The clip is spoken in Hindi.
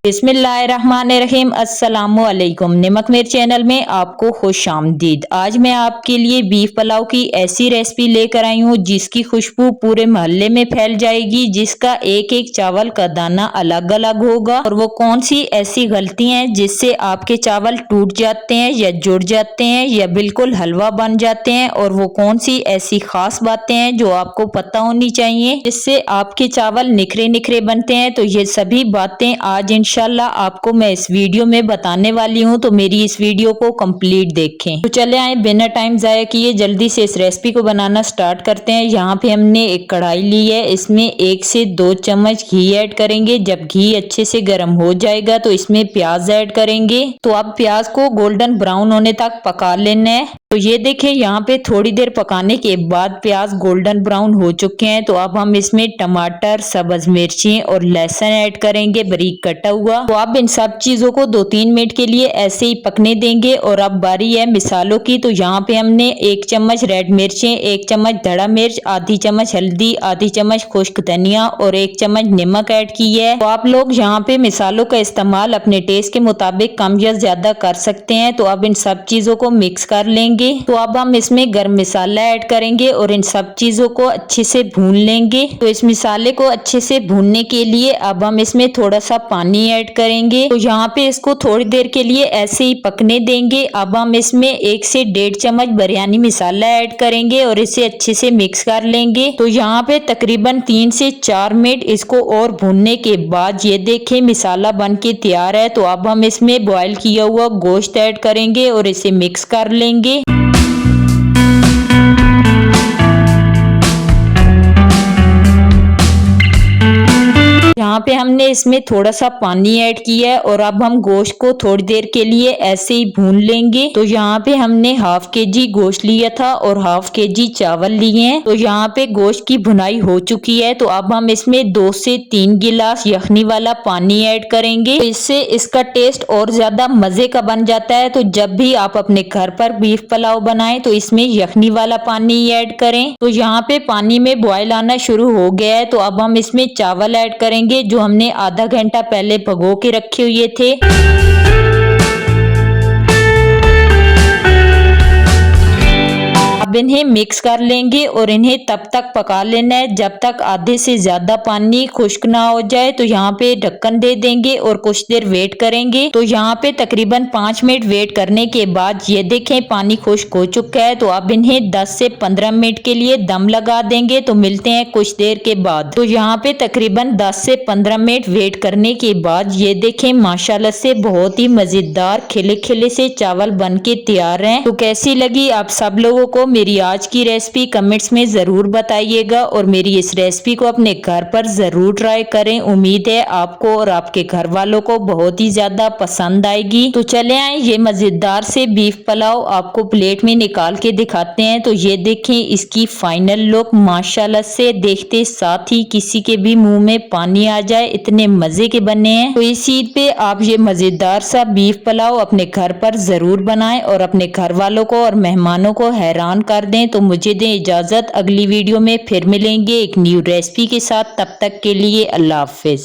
बिस्मिल्लाहिर्रहमानिर्रहीम। अस्सलामुअलैकुम। निमक मिर्च चैनल में आपको खुशामदीद। आज मैं आपके लिए बीफ पुलाव की ऐसी रेसिपी लेकर आई हूँ जिसकी खुशबू पूरे मोहल्ले में फैल जाएगी, जिसका एक एक चावल का दाना अलग अलग होगा। और वो कौन सी ऐसी गलतियां हैं जिससे आपके चावल टूट जाते हैं या जुड़ जाते हैं या बिल्कुल हलवा बन जाते हैं, और वो कौन सी ऐसी खास बातें हैं जो आपको पता होनी चाहिए जिससे आपके चावल निखरे निखरे बनते हैं। तो ये सभी बातें आज इंशाल्लाह आपको मैं इस वीडियो में बताने वाली हूँ, तो मेरी इस वीडियो को कंप्लीट देखें। तो चले आए बिना टाइम जाया किए जल्दी से इस रेसिपी को बनाना स्टार्ट करते हैं। यहाँ पे हमने एक कढ़ाई ली है, इसमें 1 से 2 चम्मच घी ऐड करेंगे। जब घी अच्छे से गर्म हो जाएगा तो इसमें प्याज ऐड करेंगे। तो अब प्याज को गोल्डन ब्राउन होने तक पका लेना है। तो ये देखें यहाँ पे थोड़ी देर पकाने के बाद प्याज गोल्डन ब्राउन हो चुके हैं। तो अब हम इसमें टमाटर, सब्ज मिर्ची और लहसुन ऐड करेंगे बारीक कटा हुआ। तो अब इन सब चीजों को 2-3 मिनट के लिए ऐसे ही पकने देंगे। और अब बारी है मिसालों की। तो यहाँ पे हमने 1 चम्मच रेड मिर्ची, 1 चम्मच धड़ा मिर्च, आधी चम्मच हल्दी, आधी चम्मच खुश्क धनिया और 1 चम्मच नमक ऐड की है। तो आप लोग यहाँ पे मिसालों का इस्तेमाल अपने टेस्ट के मुताबिक कम या ज्यादा कर सकते हैं। तो अब इन सब चीजों को मिक्स कर लेंगे। तो अब हम इसमें गरम मसाला ऐड करेंगे और इन सब चीजों को अच्छे से भून लेंगे। तो इस मसाले को अच्छे से भूनने के लिए अब हम इसमें थोड़ा सा पानी ऐड करेंगे। तो यहाँ पे इसको थोड़ी देर के लिए ऐसे ही पकने देंगे। अब हम इसमें 1 से 1.5 चम्मच बिरयानी मसाला ऐड करेंगे और इसे अच्छे से मिक्स कर लेंगे। तो यहाँ पे तकरीबन 3 से 4 मिनट इसको और भूनने के बाद ये देखें मसाला बन के तैयार है। तो अब हम इसमें बॉयल किया हुआ गोश्त ऐड करेंगे और इसे मिक्स कर लेंगे। यहाँ पे हमने इसमें थोड़ा सा पानी ऐड किया है और अब हम गोश्त को थोड़ी देर के लिए ऐसे ही भून लेंगे। तो यहाँ पे हमने ½ kg गोश्त लिया था और ½ kg चावल लिए हैं। तो यहाँ पे गोश्त की भुनाई हो चुकी है। तो अब हम इसमें 2 से 3 गिलास यखनी वाला पानी ऐड करेंगे। तो इससे इसका टेस्ट और ज्यादा मजे का बन जाता है। तो जब भी आप अपने घर पर बीफ पुलाव बनाएं तो इसमें यखनी वाला पानी ऐड करें। तो यहाँ पे पानी में बॉयल आना शुरू हो गया है। तो अब हम इसमें चावल ऐड करेंगे जो हमने आधा घंटा पहले भिगो के रखे हुए थे। अब इन्हें मिक्स कर लेंगे और इन्हें तब तक पका लेना है जब तक आधे से ज्यादा पानी खुश्क ना हो जाए। तो यहाँ पे ढक्कन दे देंगे और कुछ देर वेट करेंगे। तो यहाँ पे तकरीबन 5 मिनट वेट करने के बाद ये देखें पानी खुश्क हो चुका है। तो अब इन्हें 10 से 15 मिनट के लिए दम लगा देंगे। तो मिलते हैं कुछ देर के बाद। तो यहाँ पे तकरीबन 10 से 15 मिनट वेट करने के बाद ये देखें माशाल्लाह से बहुत ही मजेदार खिले खिले से चावल बन के तैयार हैं। तो कैसी लगी आप सब लोगों को मेरी आज की रेसिपी कमेंट्स में जरूर बताइएगा और मेरी इस रेसिपी को अपने घर पर जरूर ट्राई करें। उम्मीद है आपको और आपके घर वालों को बहुत ही ज्यादा पसंद आएगी। तो चले आए ये मजेदार से बीफ पुलाव आपको प्लेट में निकाल के दिखाते हैं। तो ये देखें इसकी फाइनल लुक माशाल्लाह से देखते साथ ही किसी के भी मुंह में पानी आ जाए, इतने मजे के बने हैं। तो इस ईद पे आप ये मजेदार सा बीफ पुलाव अपने घर पर जरूर बनाएं और अपने घर वालों को और मेहमानों को हैरान कर दें। तो मुझे दें इजाजत, अगली वीडियो में फिर मिलेंगे एक न्यू रेसिपी के साथ। तब तक के लिए अल्लाह हाफिज।